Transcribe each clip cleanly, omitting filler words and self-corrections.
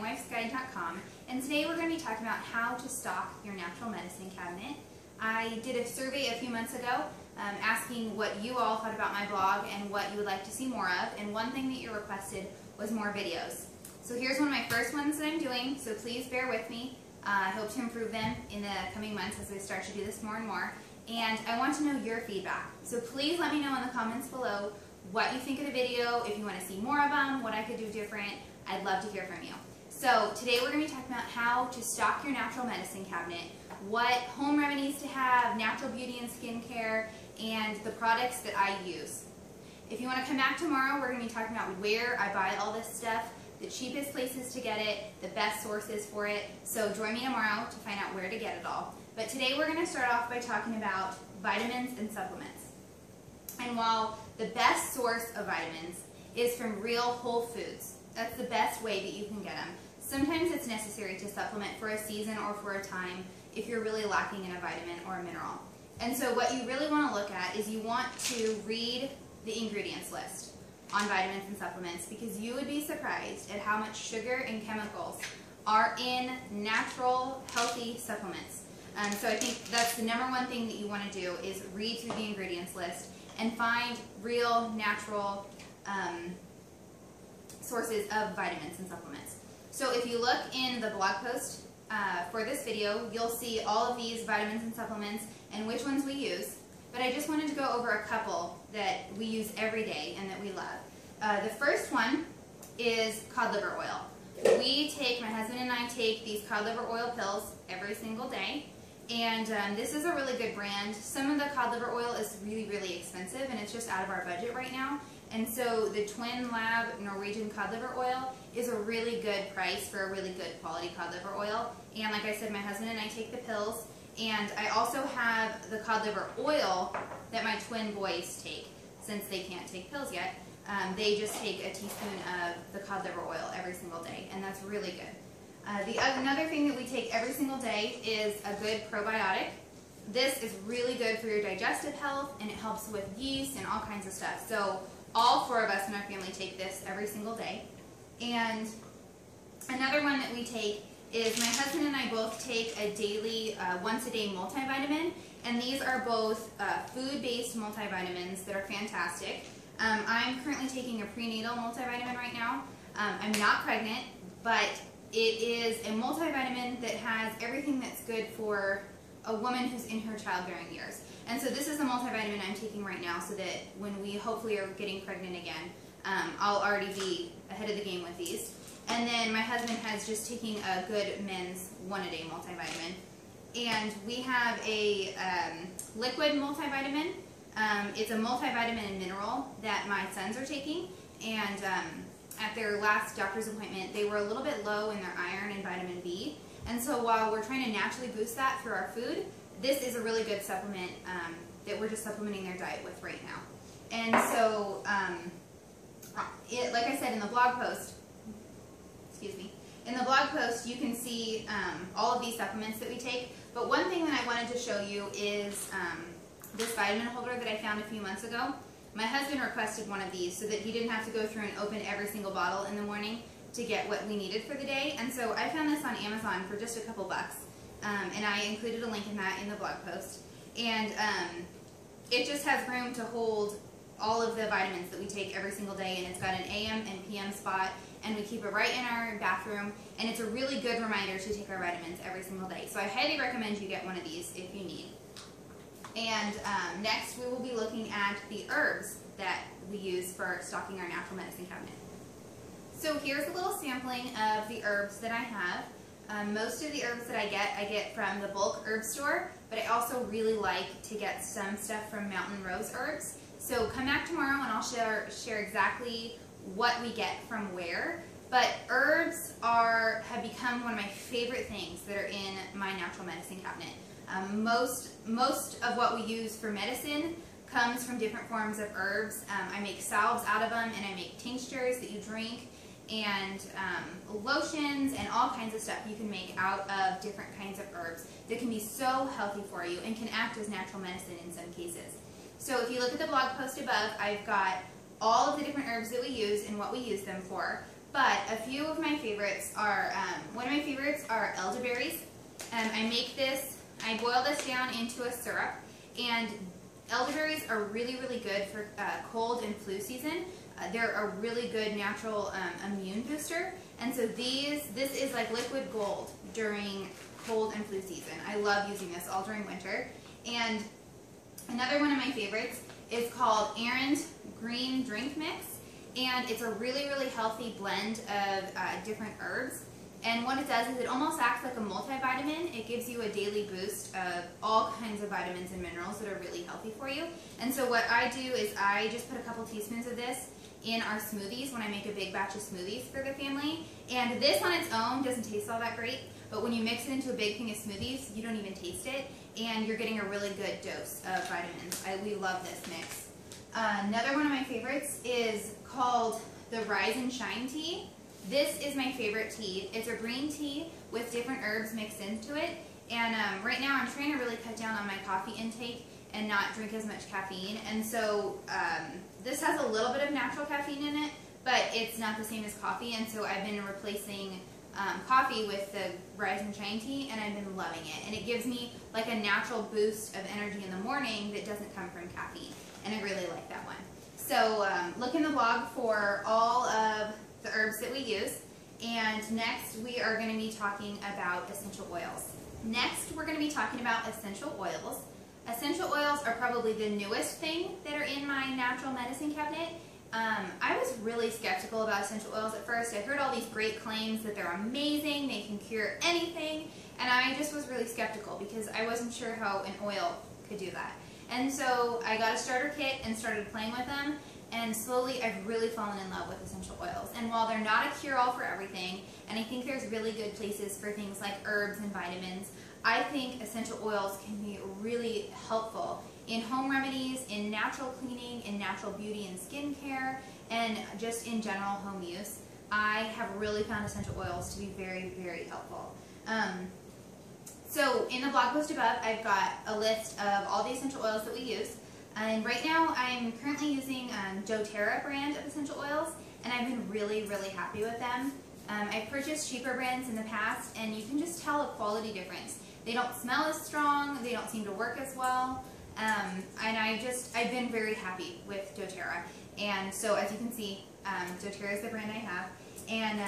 mywifesguide.com, and today we're going to be talking about how to stock your natural medicine cabinet. I did a survey a few months ago asking what you all thought about my blog and what you would like to see more of, and one thing that you requested was more videos. So here's one of my first ones that I'm doing, so please bear with me. I hope to improve them in the coming months as I start to do this more and more. And I want to know your feedback. So please let me know in the comments below what you think of the video, if you want to see more of them, what I could do different. I'd love to hear from you. So today we're going to be talking about how to stock your natural medicine cabinet, what home remedies to have, natural beauty and skincare, and the products that I use. If you want to come back tomorrow, we're going to be talking about where I buy all this stuff, the cheapest places to get it, the best sources for it. So join me tomorrow to find out where to get it all. But today we're going to start off by talking about vitamins and supplements. And while the best source of vitamins is from real whole foods, that's the best way that you can get them. Sometimes it's necessary to supplement for a season or for a time if you're really lacking in a vitamin or a mineral. And so what you really want to look at is you want to read the ingredients list on vitamins and supplements, because you would be surprised at how much sugar and chemicals are in natural, healthy supplements. So I think that's the number one thing that you want to do is read through the ingredients list and find real, natural sources of vitamins and supplements. So if you look in the blog post for this video, you'll see all of these vitamins and supplements and which ones we use. But I just wanted to go over a couple that we use every day and that we love. The first one is cod liver oil. My husband and I take these cod liver oil pills every single day. And this is a really good brand. Some of the cod liver oil is really, really expensive, and it's just out of our budget right now. And so the Twin Lab Norwegian cod liver oil is a really good price for a really good quality cod liver oil. And like I said, my husband and I take the pills. And I also have the cod liver oil that my twin boys take, since they can't take pills yet. They just take a teaspoon of the cod liver oil every single day, and that's really good. Another thing that we take every single day is a good probiotic. This is really good for your digestive health, and it helps with yeast and all kinds of stuff. So all four of us in our family take this every single day. And another one that we take is my husband and I both take a daily, once-a-day multivitamin, and these are both food-based multivitamins that are fantastic. I'm currently taking a prenatal multivitamin right now. I'm not pregnant, but it is a multivitamin that has everything that's good for a woman who's in her childbearing years. And so this is a multivitamin I'm taking right now so that when we hopefully are getting pregnant again, I'll already be ahead of the game with these. And then my husband has just taking a good men's one-a-day multivitamin. And we have a liquid multivitamin. It's a multivitamin and mineral that my sons are taking. And at their last doctor's appointment, they were a little bit low in their iron and vitamin B. And so while we're trying to naturally boost that through our food, this is a really good supplement that we're just supplementing their diet with right now. And so, like I said in the blog post, you can see all of these supplements that we take. But one thing that I wanted to show you is this vitamin holder that I found a few months ago. My husband requested one of these so that he didn't have to go through and open every single bottle in the morning to get what we needed for the day. And so I found this on Amazon for just a couple bucks. And I included a link in that in the blog post. And it just has room to hold all of the vitamins that we take every single day, and it's got an AM and PM spot, and we keep it right in our bathroom, and it's a really good reminder to take our vitamins every single day. So I highly recommend you get one of these if you need. And next we will be looking at the herbs that we use for stocking our natural medicine cabinet. So here's a little sampling of the herbs that I have. Most of the herbs that I get from the bulk herb store, but I also really like to get some stuff from Mountain Rose Herbs. So come back tomorrow and I'll share exactly what we get from where. But herbs have become one of my favorite things that are in my natural medicine cabinet. Most of what we use for medicine comes from different forms of herbs. I make salves out of them, and I make tinctures that you drink, and lotions, and all kinds of stuff you can make out of different kinds of herbs that can be so healthy for you and can act as natural medicine in some cases. So if you look at the blog post above, I've got all of the different herbs that we use and what we use them for. But a few of my favorites are, one of my favorites are elderberries. I make this, I boil this down into a syrup, and elderberries are really, really good for cold and flu season. They're a really good natural immune booster, and so this is like liquid gold during cold and flu season. I love using this all during winter. And another one of my favorites is called Aaron's Green Drink Mix, and it's a really, really healthy blend of different herbs. And what it does is it almost acts like a multivitamin. It gives you a daily boost of all kinds of vitamins and minerals that are really healthy for you. And so what I do is I just put a couple teaspoons of this in our smoothies when I make a big batch of smoothies for the family. And this on its own doesn't taste all that great, but when you mix it into a big thing of smoothies, you don't even taste it, and you're getting a really good dose of vitamins. We love this mix. Another one of my favorites is called the Rise and Shine Tea. This is my favorite tea. It's a green tea with different herbs mixed into it. And right now I'm trying to really cut down on my coffee intake and not drink as much caffeine. And so this has a little bit of natural caffeine in it, but it's not the same as coffee. And so I've been replacing coffee with the Rise and Shine tea, and I've been loving it. And it gives me like a natural boost of energy in the morning that doesn't come from caffeine. And I really like that one. So look in the blog for all of the herbs that we use. And next we are going to be talking about essential oils. Next we're going to be talking about essential oils. Essential oils are probably the newest thing that are in my natural medicine cabinet. I was really skeptical about essential oils at first. I heard all these great claims that they're amazing, they can cure anything, and I just was really skeptical because I wasn't sure how an oil could do that. And so I got a starter kit and started playing with them, and slowly I've really fallen in love with essential oils. And while they're not a cure-all for everything, and I think there's really good places for things like herbs and vitamins, I think essential oils can be really helpful in home remedies, in natural cleaning, in natural beauty and skincare, and just in general home use. I have really found essential oils to be very, very helpful. So in the blog post above, I've got a list of all the essential oils that we use. And right now, I'm currently using doTERRA brand of essential oils, and I've been really, really happy with them. I've purchased cheaper brands in the past, and you can just tell a quality difference. They don't smell as strong, they don't seem to work as well, and I've been very happy with doTERRA. And so as you can see, doTERRA is the brand I have. And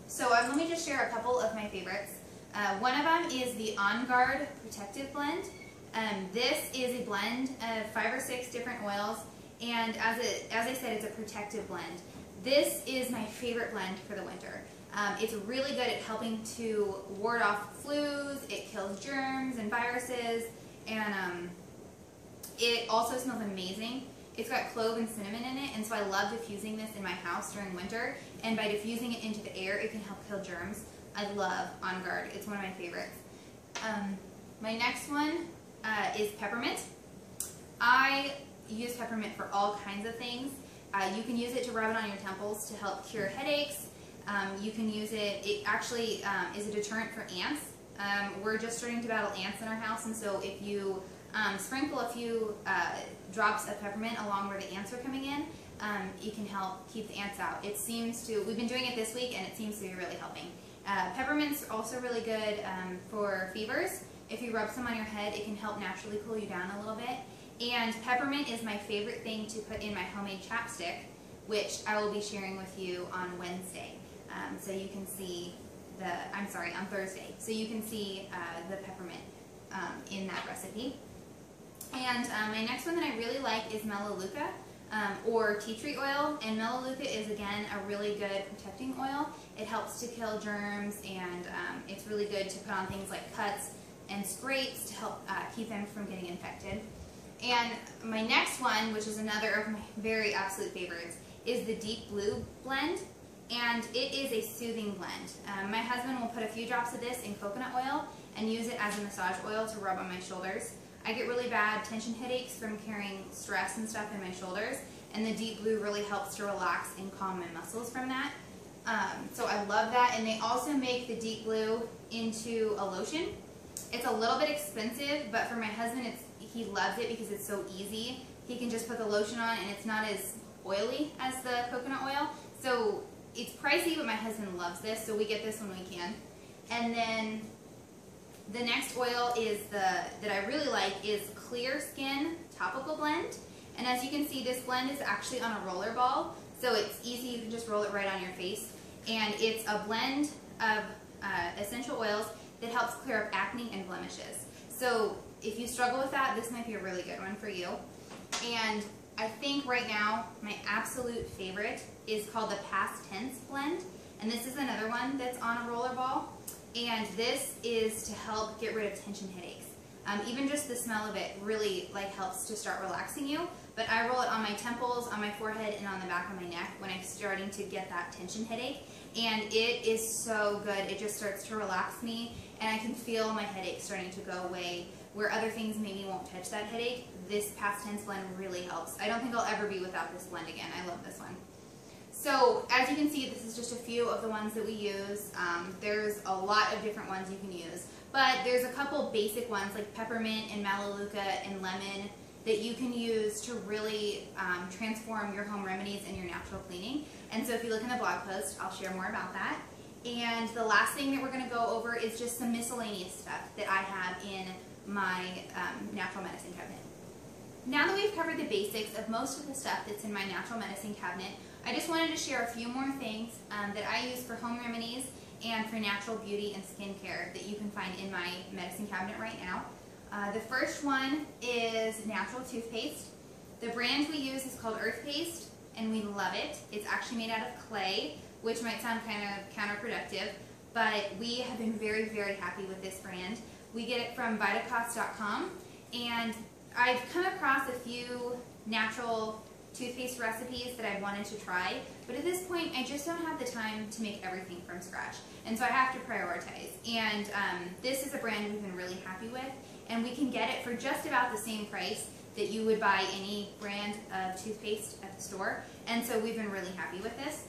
so let me just share a couple of my favorites. One of them is the On Guard Protective Blend. This is a blend of 5 or 6 different oils, and as I said, it's a protective blend. This is my favorite blend for the winter. It's really good at helping to ward off flus, it kills germs and viruses, and it also smells amazing. It's got clove and cinnamon in it, and so I love diffusing this in my house during winter, and by diffusing it into the air, it can help kill germs. I love On Guard. It's one of my favorites. My next one is peppermint. I use peppermint for all kinds of things. You can use it to rub it on your temples to help cure headaches. You can use it, it actually is a deterrent for ants. We're just starting to battle ants in our house, and so if you sprinkle a few drops of peppermint along where the ants are coming in, it can help keep the ants out. It seems to, we've been doing it this week, and it seems to be really helping. Peppermint's also really good for fevers. If you rub some on your head, it can help naturally cool you down a little bit. And peppermint is my favorite thing to put in my homemade chapstick, which I will be sharing with you on Wednesday. So you can see on Thursday. So you can see the peppermint in that recipe. And my next one that I really like is Melaleuca, or tea tree oil. And Melaleuca is, again, a really good protecting oil. It helps to kill germs, and it's really good to put on things like cuts and scrapes to help keep them from getting infected. And my next one, which is another of my very absolute favorites, is the Deep Blue blend. And it is a soothing blend. My husband will put a few drops of this in coconut oil and use it as a massage oil to rub on my shoulders. I get really bad tension headaches from carrying stress and stuff in my shoulders, and the Deep Blue really helps to relax and calm my muscles from that. So I love that, and they also make the Deep Blue into a lotion. It's a little bit expensive, but for my husband, he loves it because it's so easy. He can just put the lotion on, and it's not as oily as the coconut oil. So it's pricey, but my husband loves this, so we get this when we can. And then the next oil is that I really like is Clear Skin Topical Blend. And as you can see, this blend is actually on a roller ball, so it's easy. You can just roll it right on your face. And it's a blend of essential oils that helps clear up acne and blemishes. So if you struggle with that, this might be a really good one for you. And I think right now my absolute favorite is called the Past Tense Blend. And this is another one that's on a roller ball. And this is to help get rid of tension headaches. Even just the smell of it really helps to start relaxing you. But I roll it on my temples, on my forehead, and on the back of my neck when I'm starting to get that tension headache. And it is so good. It just starts to relax me, and I can feel my headache starting to go away. Where other things maybe won't touch that headache, this Past Tense blend really helps. I don't think I'll ever be without this blend again. I love this one. So as you can see, this is just a few of the ones that we use. There's a lot of different ones you can use, but there's a couple basic ones like peppermint and melaleuca and lemon that you can use to really transform your home remedies and your natural cleaning. And so if you look in the blog post, I'll share more about that. And the last thing that we're going to go over is just some miscellaneous stuff that I have in my natural medicine cabinet. Now that we've covered the basics of most of the stuff that's in my natural medicine cabinet, I just wanted to share a few more things that I use for home remedies and for natural beauty and skincare that you can find in my medicine cabinet right now. The first one is natural toothpaste. The brand we use is called Earth Paste, and we love it. It's actually made out of clay, which might sound kind of counterproductive, but we have been very, very happy with this brand. We get it from Vitacost.com, and I've come across a few natural toothpaste recipes that I wanted to try, but at this point I just don't have the time to make everything from scratch, and so I have to prioritize. And this is a brand we've been really happy with, and we can get it for just about the same price that you would buy any brand of toothpaste at the store, and so we've been really happy with this.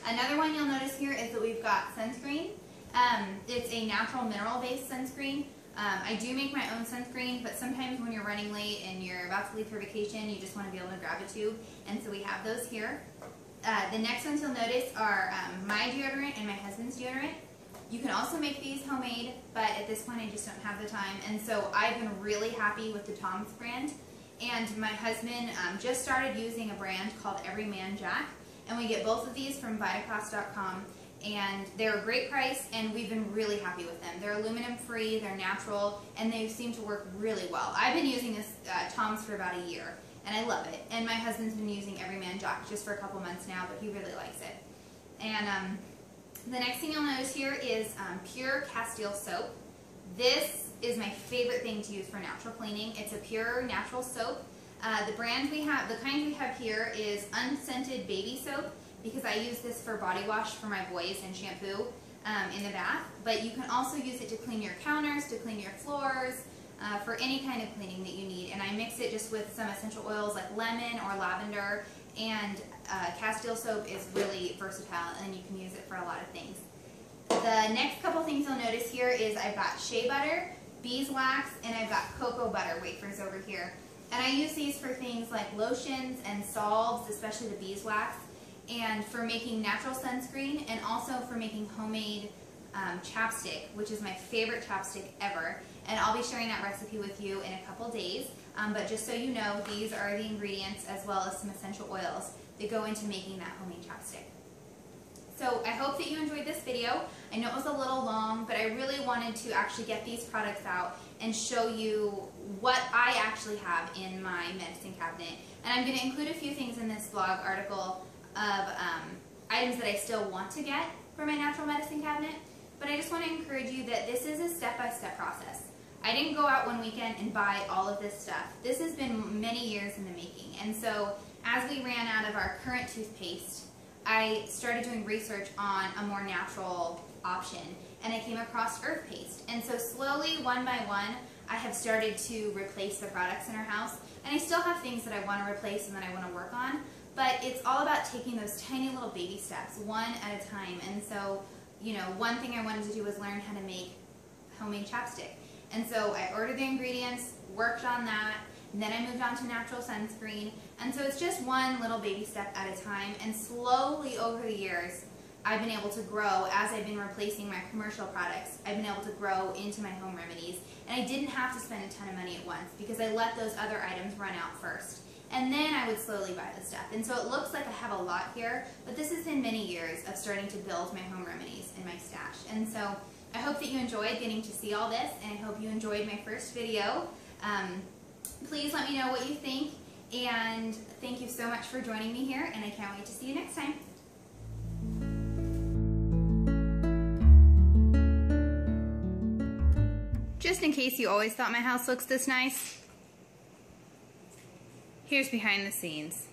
Another one you'll notice here is that we've got sunscreen. It's a natural mineral-based sunscreen. I do make my own sunscreen, but sometimes when you're running late and you're about to leave for vacation, you just want to be able to grab a tube, and so we have those here. The next ones you'll notice are my deodorant and my husband's deodorant. You can also make these homemade, but at this point I just don't have the time, and so I've been really happy with the Tom's brand. And my husband just started using a brand called Everyman Jack, and we get both of these from Vitacost.com. And they're a great price, and we've been really happy with them. They're aluminum free, they're natural, and they seem to work really well. I've been using this Tom's for about a year, and I love it. And my husband's been using Everyman Jack just for a couple months now, but he really likes it. And the next thing you'll notice here is pure Castile soap. This is my favorite thing to use for natural cleaning. It's a pure natural soap. The brand we have, the kind we have here is unscented baby soap, because I use this for body wash for my boys and shampoo in the bath. But you can also use it to clean your counters, to clean your floors, for any kind of cleaning that you need. And I mix it just with some essential oils like lemon or lavender. And Castile soap is really versatile, and you can use it for a lot of things. The next couple things you'll notice here is I've got shea butter, beeswax, and I've got cocoa butter wafers over here. And I use these for things like lotions and salves, especially the beeswax, and for making natural sunscreen, and also for making homemade chapstick, which is my favorite chapstick ever. And I'll be sharing that recipe with you in a couple days. But just so you know, these are the ingredients as well as some essential oils that go into making that homemade chapstick. So I hope that you enjoyed this video. I know it was a little long, but I really wanted to actually get these products out and show you what I actually have in my medicine cabinet. And I'm going to include a few things in this blog article of items that I still want to get for my natural medicine cabinet, but I just want to encourage you that this is a step-by-step process. I didn't go out one weekend and buy all of this stuff. This has been many years in the making, and so as we ran out of our current toothpaste, I started doing research on a more natural option, and I came across Earth Paste. And so slowly, one by one, I have started to replace the products in our house, and I still have things that I want to replace and that I want to work on. But it's all about taking those tiny little baby steps, one at a time. And so, you know, one thing I wanted to do was learn how to make homemade chapstick. And so I ordered the ingredients, worked on that, and then I moved on to natural sunscreen. And so it's just one little baby step at a time, and slowly over the years, I've been able to grow as I've been replacing my commercial products. I've been able to grow into my home remedies, and I didn't have to spend a ton of money at once because I let those other items run out first. And then I would slowly buy the stuff. And so it looks like I have a lot here, but this has been many years of starting to build my home remedies in my stash. And so I hope that you enjoyed getting to see all this, and I hope you enjoyed my first video. Please let me know what you think, and thank you so much for joining me here, and I can't wait to see you next time. Just in case you always thought my house looks this nice, here's behind the scenes.